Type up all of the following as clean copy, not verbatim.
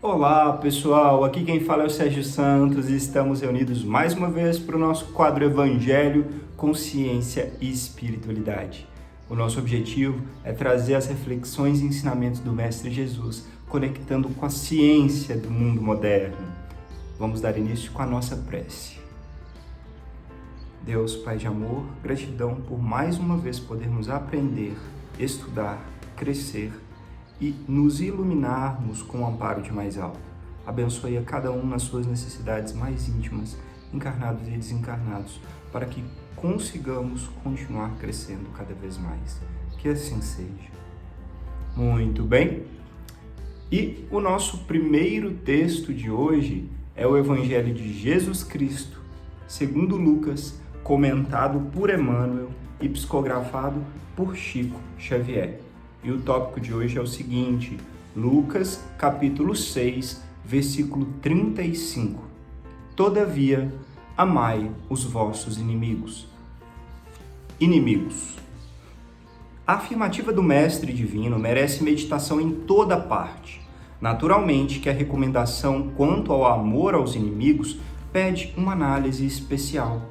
Olá pessoal, aqui quem fala é o Sérgio Santos e estamos reunidos mais uma vez para o nosso quadro Evangelho, Consciência e Espiritualidade. O nosso objetivo é trazer as reflexões e ensinamentos do Mestre Jesus, conectando com a ciência do mundo moderno. Vamos dar início com a nossa prece. Deus, Pai de amor, gratidão por mais uma vez podermos aprender, estudar, crescer e nos iluminarmos com o amparo de mais alto. Abençoe a cada um nas suas necessidades mais íntimas, encarnados e desencarnados, para que consigamos continuar crescendo cada vez mais. Que assim seja. Muito bem. E o nosso primeiro texto de hoje é o Evangelho de Jesus Cristo, segundo Lucas, comentado por Emmanuel e psicografado por Chico Xavier. E o tópico de hoje é o seguinte, Lucas, capítulo 6, versículo 35. Todavia, amai os vossos inimigos. Inimigos. A afirmativa do Mestre Divino merece meditação em toda parte. Naturalmente que a recomendação quanto ao amor aos inimigos pede uma análise especial.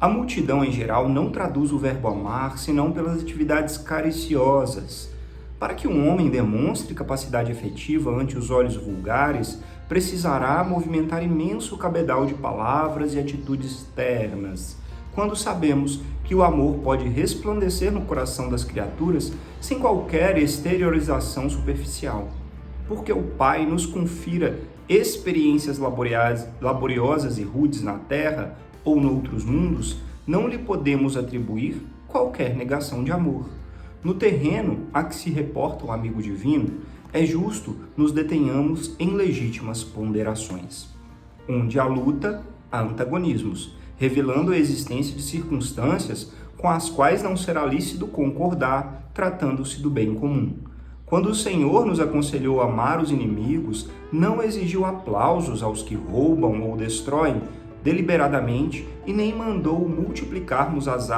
A multidão, em geral, não traduz o verbo amar senão pelas atividades cariciosas. Para que um homem demonstre capacidade efetiva ante os olhos vulgares, precisará movimentar imenso cabedal de palavras e atitudes externas. Quando sabemos que o amor pode resplandecer no coração das criaturas sem qualquer exteriorização superficial. Porque o Pai nos confira experiências laboriosas e rudes na Terra, ou noutros mundos, não lhe podemos atribuir qualquer negação de amor. No terreno a que se reporta o amigo divino, é justo nos detenhamos em legítimas ponderações. Onde há luta, há antagonismos, revelando a existência de circunstâncias com as quais não será lícito concordar, tratando-se do bem comum. Quando o Senhor nos aconselhou a amar os inimigos, não exigiu aplausos aos que roubam ou destroem, deliberadamente, e nem mandou multiplicarmos as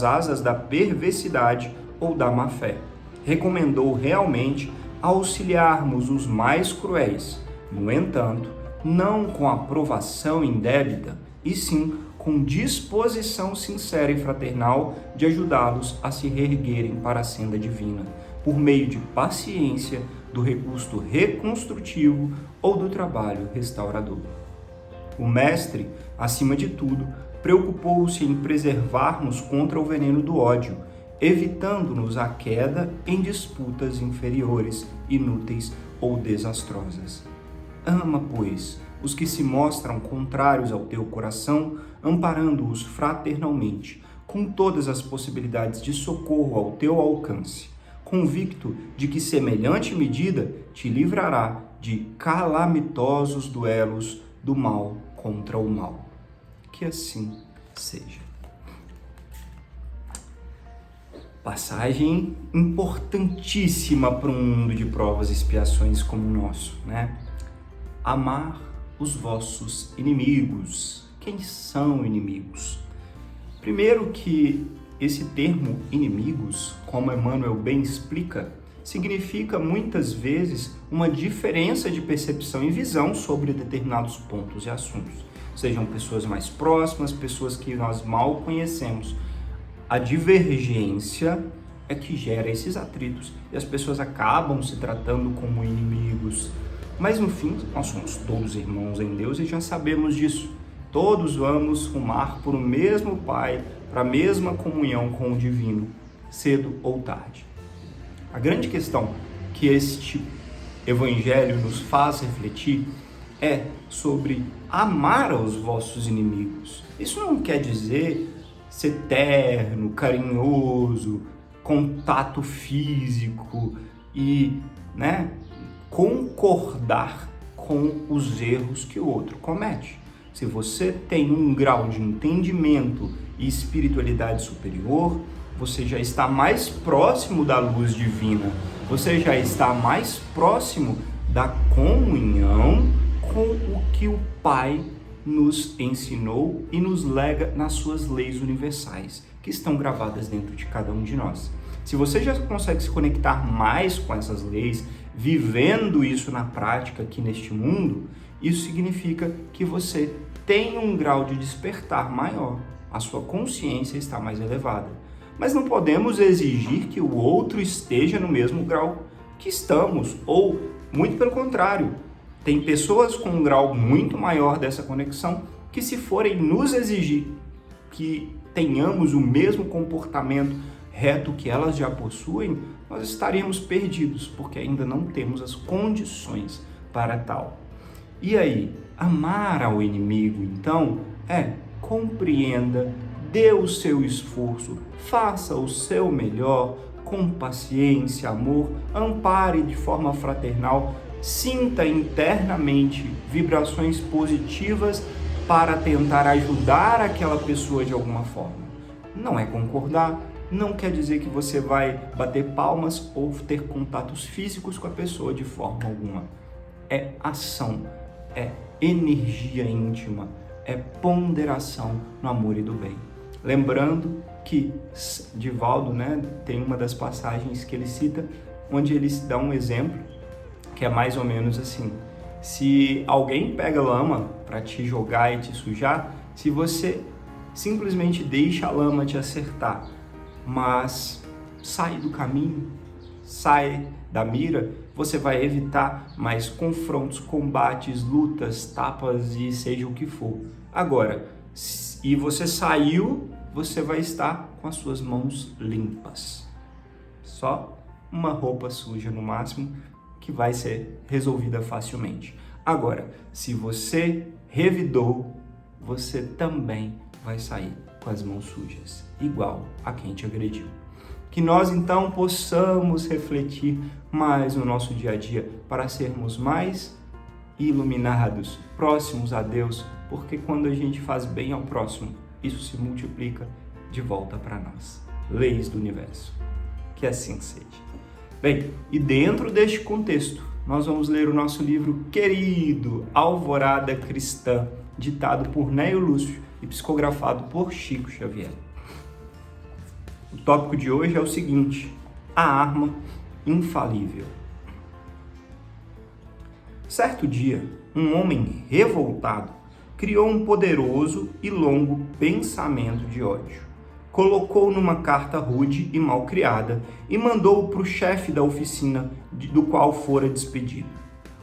asas da perversidade ou da má-fé. Recomendou realmente auxiliarmos os mais cruéis, no entanto, não com aprovação indébita, e sim com disposição sincera e fraternal de ajudá-los a se reerguerem para a senda divina, por meio de paciência, do recurso reconstrutivo ou do trabalho restaurador. O Mestre, acima de tudo, preocupou-se em preservar-nos contra o veneno do ódio, evitando-nos a queda em disputas inferiores, inúteis ou desastrosas. Ama, pois, os que se mostram contrários ao teu coração, amparando-os fraternalmente, com todas as possibilidades de socorro ao teu alcance, convicto de que semelhante medida te livrará de calamitosos duelos do mal contra o mal. Que assim seja. Passagem importantíssima para um mundo de provas e expiações como o nosso, né? Amar os vossos inimigos. Quem são inimigos? Primeiro que esse termo inimigos, como Emmanuel bem explica, significa muitas vezes uma diferença de percepção e visão sobre determinados pontos e assuntos. Sejam pessoas mais próximas, pessoas que nós mal conhecemos. A divergência é que gera esses atritos e as pessoas acabam se tratando como inimigos. Mas no fim, nós somos todos irmãos em Deus e já sabemos disso. Todos vamos rumar para o mesmo Pai, para a mesma comunhão com o Divino, cedo ou tarde. A grande questão que este Evangelho nos faz refletir é sobre amar aos vossos inimigos. Isso não quer dizer ser terno, carinhoso, contato físico e, concordar com os erros que o outro comete. Se você tem um grau de entendimento e espiritualidade superior, você já está mais próximo da luz divina, você já está mais próximo da comunhão com o que o Pai nos ensinou e nos lega nas suas leis universais, que estão gravadas dentro de cada um de nós. Se você já consegue se conectar mais com essas leis vivendo isso na prática aqui neste mundo, isso significa que você tem um grau de despertar maior, a sua consciência está mais elevada. Mas não podemos exigir que o outro esteja no mesmo grau que estamos, ou muito pelo contrário. Tem pessoas com um grau muito maior dessa conexão que, se forem nos exigir que tenhamos o mesmo comportamento reto que elas já possuem, nós estaríamos perdidos, porque ainda não temos as condições para tal. E aí, amar ao inimigo, então, compreenda, dê o seu esforço, faça o seu melhor, com paciência, amor, ampare de forma fraternal, sinta internamente vibrações positivas para tentar ajudar aquela pessoa de alguma forma. Não é concordar, não quer dizer que você vai bater palmas ou ter contatos físicos com a pessoa de forma alguma. É ação, é energia íntima, é ponderação no amor e do bem. Lembrando que Divaldo, tem uma das passagens que ele cita, onde ele dá um exemplo, que é mais ou menos assim: se alguém pega lama para te jogar e te sujar, se você simplesmente deixa a lama te acertar, mas sai do caminho, sai da mira, você vai evitar mais confrontos, combates, lutas, tapas e seja o que for. Agora, e você saiu, você vai estar com as suas mãos limpas. Só uma roupa suja no máximo, que vai ser resolvida facilmente. Agora, se você revidou, você também vai sair com as mãos sujas, igual a quem te agrediu. Que nós então possamos refletir mais no nosso dia a dia para sermos mais iluminados, próximos a Deus, porque quando a gente faz bem ao próximo, isso se multiplica de volta para nós. Leis do universo. Que assim seja. Bem, e dentro deste contexto, nós vamos ler o nosso livro querido, Alvorada Cristã, ditado por Néio Lúcio e psicografado por Chico Xavier. O tópico de hoje é o seguinte: a arma infalível. Certo dia, um homem revoltado criou um poderoso e longo pensamento de ódio. Colocou numa carta rude e mal criada e mandou-o para o chefe da oficina do qual fora despedido.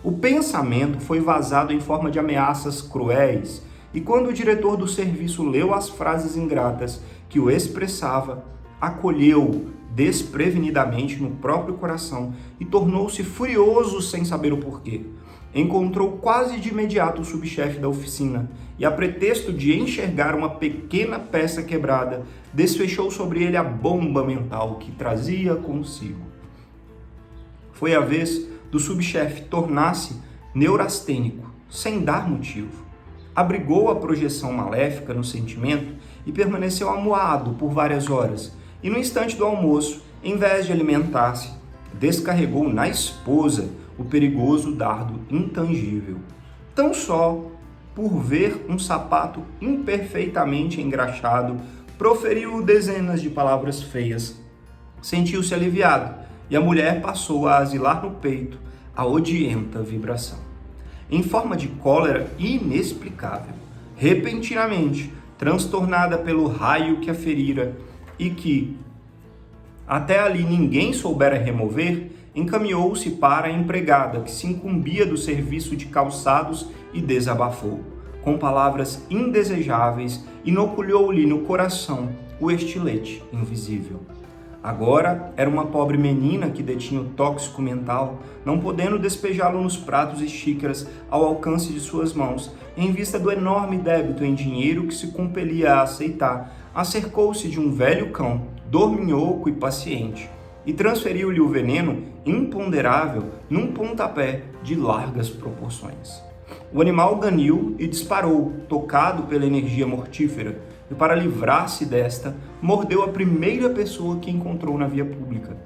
O pensamento foi vazado em forma de ameaças cruéis, e quando o diretor do serviço leu as frases ingratas que o expressava, acolheu-o desprevenidamente no próprio coração e tornou-se furioso sem saber o porquê. Encontrou quase de imediato o subchefe da oficina e, a pretexto de enxergar uma pequena peça quebrada, desfechou sobre ele a bomba mental que trazia consigo. Foi a vez do subchefe tornar-se neurastênico, sem dar motivo. Abrigou a projeção maléfica no sentimento e permaneceu amuado por várias horas, e no instante do almoço, em vez de alimentar-se, descarregou na esposa o perigoso dardo intangível. Tão só por ver um sapato imperfeitamente engraxado, proferiu dezenas de palavras feias. Sentiu-se aliviado e a mulher passou a asilar no peito a odienta vibração. Em forma de cólera inexplicável, repentinamente, transtornada pelo raio que a ferira e que até ali ninguém soubera remover, encaminhou-se para a empregada que se incumbia do serviço de calçados e desabafou. Com palavras indesejáveis, inoculou-lhe no coração o estilete invisível. Agora era uma pobre menina que detinha o tóxico mental, não podendo despejá-lo nos pratos e xícaras ao alcance de suas mãos, em vista do enorme débito em dinheiro que se compelia a aceitar, acercou-se de um velho cão, dorminhoco e paciente, e transferiu-lhe o veneno imponderável num pontapé de largas proporções. O animal ganiu e disparou, tocado pela energia mortífera, e para livrar-se desta, mordeu a primeira pessoa que encontrou na via pública.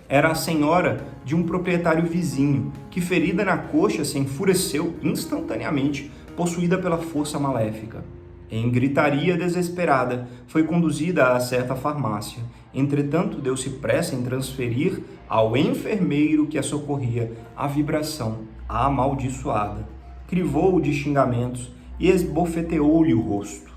Era a senhora de um proprietário vizinho, que, ferida na coxa, se enfureceu instantaneamente, possuída pela força maléfica. Em gritaria desesperada, foi conduzida a certa farmácia. Entretanto, deu-se pressa em transferir ao enfermeiro que a socorria a vibração amaldiçoada. Crivou-o de xingamentos e esbofeteou-lhe o rosto.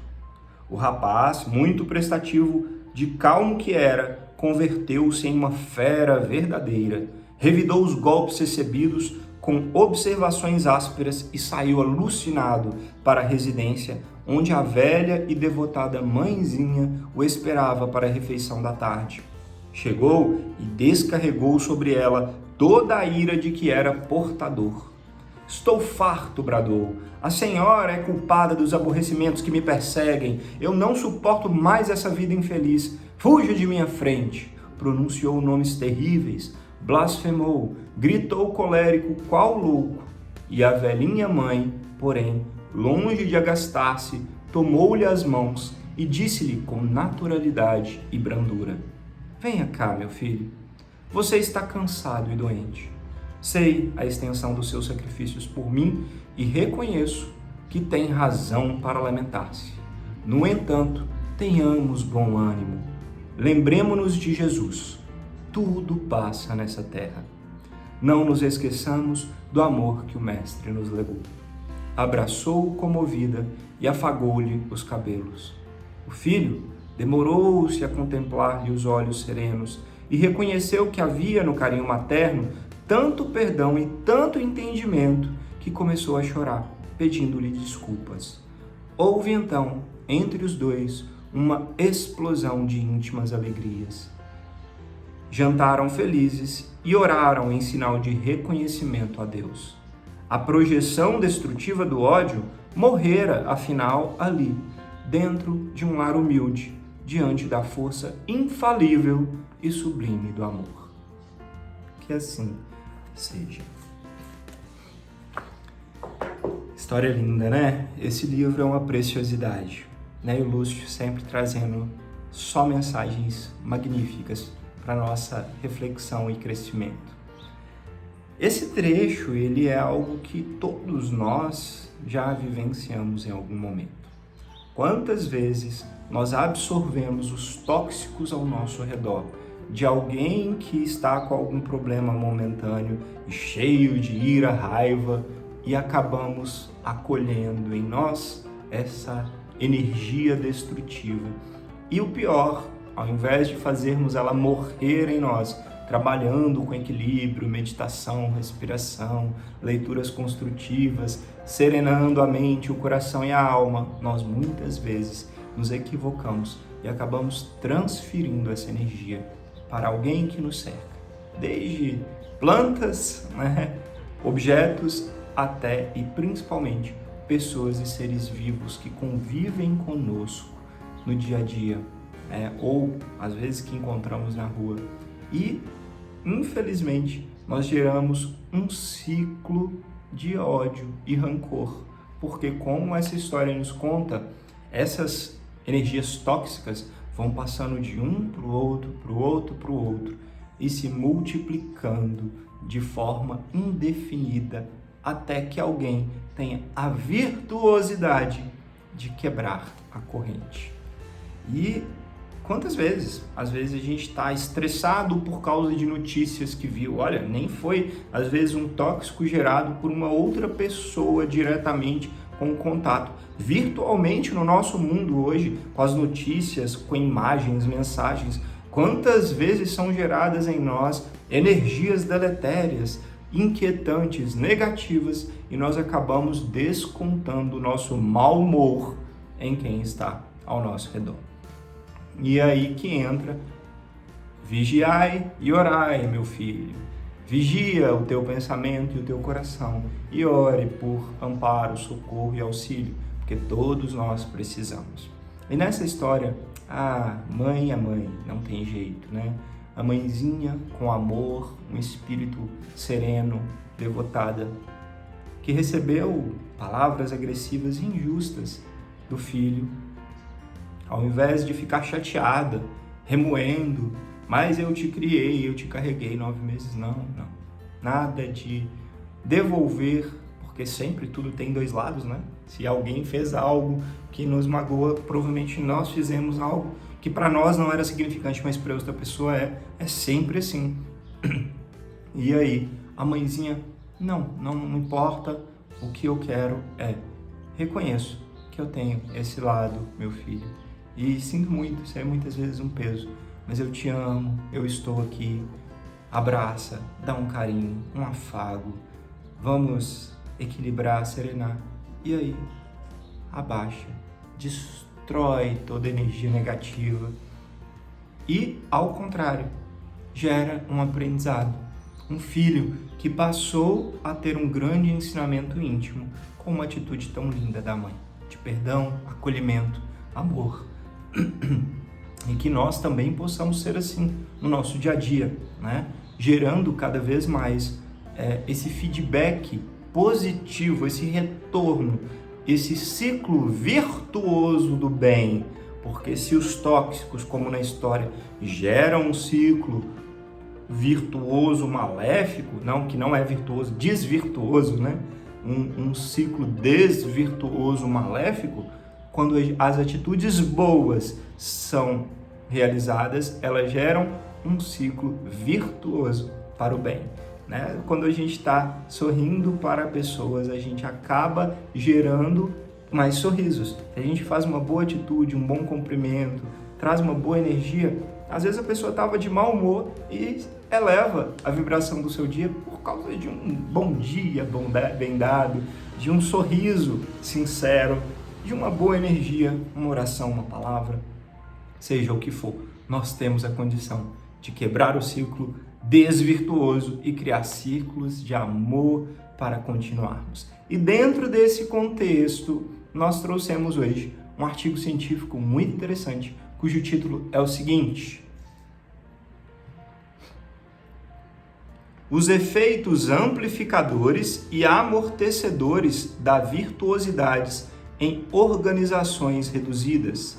O rapaz, muito prestativo, de calmo que era, converteu-se em uma fera verdadeira. Revidou os golpes recebidos com observações ásperas e saiu alucinado para a residência, onde a velha e devotada mãezinha o esperava para a refeição da tarde. Chegou e descarregou sobre ela toda a ira de que era portador. Estou farto, bradou. A senhora é culpada dos aborrecimentos que me perseguem. Eu não suporto mais essa vida infeliz. Fuja de minha frente. Pronunciou nomes terríveis, blasfemou, gritou colérico qual louco. E a velhinha mãe, porém, longe de agastar-se, tomou-lhe as mãos e disse-lhe com naturalidade e brandura: venha cá, meu filho. Você está cansado e doente. Sei a extensão dos seus sacrifícios por mim e reconheço que tem razão para lamentar-se. No entanto, tenhamos bom ânimo. Lembremo-nos de Jesus. Tudo passa nessa terra. Não nos esqueçamos do amor que o Mestre nos legou. Abraçou-o comovida e afagou-lhe os cabelos. O filho demorou-se a contemplar-lhe os olhos serenos e reconheceu que havia no carinho materno tanto perdão e tanto entendimento que começou a chorar, pedindo-lhe desculpas. Houve então, entre os dois, uma explosão de íntimas alegrias. Jantaram felizes e oraram em sinal de reconhecimento a Deus. A projeção destrutiva do ódio morrera, afinal, ali, dentro de um lar humilde, diante da força infalível e sublime do amor. Que assim seja. História linda, né? Esse livro é uma preciosidade, né? E o Lúcio sempre trazendo só mensagens magníficas para nossa reflexão e crescimento. Esse trecho, ele é algo que todos nós já vivenciamos em algum momento. Quantas vezes nós absorvemos os tóxicos ao nosso redor, de alguém que está com algum problema momentâneo, cheio de ira, raiva, e acabamos acolhendo em nós essa energia destrutiva. E o pior, ao invés de fazermos ela morrer em nós, trabalhando com equilíbrio, meditação, respiração, leituras construtivas, serenando a mente, o coração e a alma, nós muitas vezes nos equivocamos e acabamos transferindo essa energia para alguém que nos cerca, desde plantas, né, objetos, até e principalmente pessoas e seres vivos que convivem conosco no dia a dia, ou às vezes que encontramos na rua. E, infelizmente, nós geramos um ciclo de ódio e rancor, porque como essa história nos conta, essas energias tóxicas vão passando de um para o outro, para o outro, para o outro, e se multiplicando de forma indefinida, até que alguém tenha a virtuosidade de quebrar a corrente. E quantas vezes? Às vezes a gente está estressado por causa de notícias que viu. Olha, nem foi, às vezes, um tóxico gerado por uma outra pessoa diretamente com contato. Virtualmente no nosso mundo hoje, com as notícias, com imagens, mensagens, quantas vezes são geradas em nós energias deletérias, inquietantes, negativas, e nós acabamos descontando o nosso mau humor em quem está ao nosso redor. E aí que entra: vigiai e orai, meu filho. Vigia o teu pensamento e o teu coração e ore por amparo, socorro e auxílio, porque todos nós precisamos. E nessa história, a mãe é mãe, não tem jeito, né? A mãezinha com amor, um espírito sereno, devotada, que recebeu palavras agressivas e injustas do filho, ao invés de ficar chateada, remoendo, mas eu te criei, eu te carreguei 9 meses, não. Nada de devolver, porque sempre tudo tem dois lados, né? Se alguém fez algo que nos magoa, provavelmente nós fizemos algo que para nós não era significante, mas para outra pessoa é. É sempre assim. E aí, a mãezinha, não importa, o que eu quero é, reconheço que eu tenho esse lado, meu filho, e sinto muito, isso é muitas vezes um peso, mas eu te amo, eu estou aqui, abraça, dá um carinho, um afago, vamos equilibrar, serenar, e aí, abaixa, destrói toda a energia negativa e, ao contrário, gera um aprendizado, um filho que passou a ter um grande ensinamento íntimo com uma atitude tão linda da mãe, de perdão, acolhimento, amor. E que nós também possamos ser assim no nosso dia a dia, né? Gerando cada vez mais esse feedback positivo, esse retorno, esse ciclo virtuoso do bem, porque se os tóxicos, como na história, geram um ciclo virtuoso maléfico, que não é virtuoso, desvirtuoso, né? Um ciclo desvirtuoso maléfico, quando as atitudes boas são realizadas, elas geram um ciclo virtuoso para o bem, né? Quando a gente está sorrindo para pessoas, a gente acaba gerando mais sorrisos. Se a gente faz uma boa atitude, um bom cumprimento, traz uma boa energia, às vezes a pessoa estava de mau humor e eleva a vibração do seu dia por causa de um bom dia bem dado, de um sorriso sincero, de uma boa energia, uma oração, uma palavra, seja o que for. Nós temos a condição de quebrar o ciclo desvirtuoso e criar ciclos de amor para continuarmos. E dentro desse contexto, nós trouxemos hoje um artigo científico muito interessante, cujo título é o seguinte: os efeitos amplificadores e amortecedores da virtuosidade em organizações reduzidas.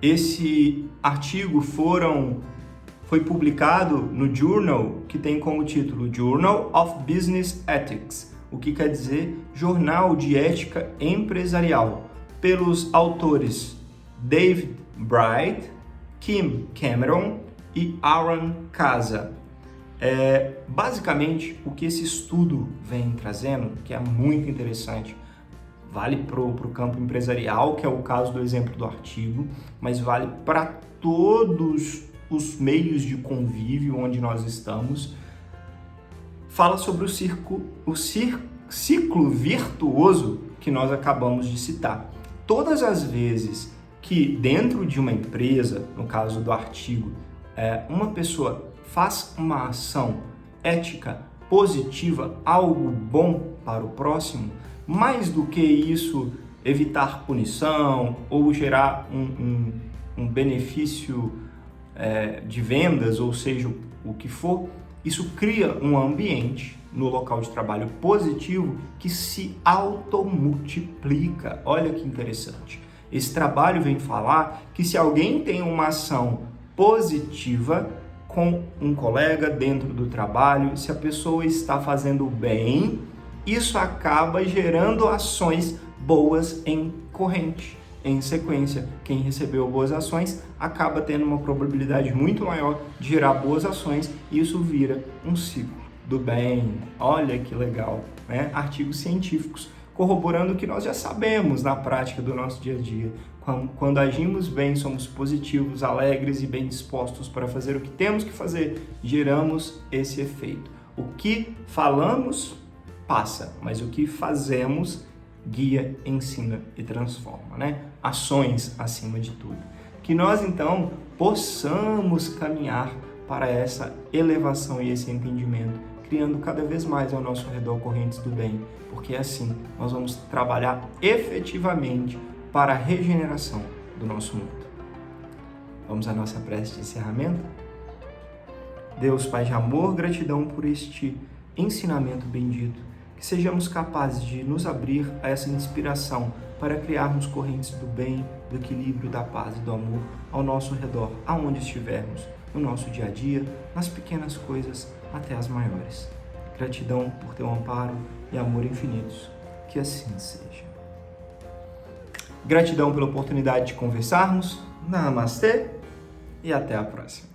Esse artigo foi publicado no Journal, que tem como título Journal of Business Ethics, o que quer dizer Jornal de Ética Empresarial, pelos autores David Bright, Kim Cameron e Aaron Casa. Basicamente, o que esse estudo vem trazendo, que é muito interessante, vale para o campo empresarial, que é o caso do exemplo do artigo, mas vale para todos os meios de convívio onde nós estamos, fala sobre o ciclo virtuoso que nós acabamos de citar. Todas as vezes que dentro de uma empresa, no caso do artigo, uma pessoa faz uma ação ética, positiva, algo bom para o próximo, mais do que isso, evitar punição ou gerar um benefício de vendas, ou seja, o que for, isso cria um ambiente no local de trabalho positivo que se automultiplica. Olha que interessante. Esse trabalho vem falar que se alguém tem uma ação positiva com um colega dentro do trabalho, se a pessoa está fazendo bem, isso acaba gerando ações boas em corrente, em sequência. Quem recebeu boas ações acaba tendo uma probabilidade muito maior de gerar boas ações e isso vira um ciclo do bem. Olha que legal, né? Artigos científicos corroborando o que nós já sabemos na prática do nosso dia a dia. Quando agimos bem, somos positivos, alegres e bem dispostos para fazer o que temos que fazer, geramos esse efeito. O que falamos passa, mas o que fazemos guia, ensina e transforma, né? Ações acima de tudo. Que nós então possamos caminhar para essa elevação e esse entendimento, criando cada vez mais ao nosso redor correntes do bem, porque assim nós vamos trabalhar efetivamente para a regeneração do nosso mundo. Vamos à nossa prece de encerramento? Deus, Pai de amor, gratidão por este ensinamento bendito, que sejamos capazes de nos abrir a essa inspiração para criarmos correntes do bem, do equilíbrio, da paz e do amor ao nosso redor, aonde estivermos, no nosso dia a dia, nas pequenas coisas até as maiores. Gratidão por teu amparo e amor infinitos. Que assim seja. Gratidão pela oportunidade de conversarmos. Namastê e até a próxima.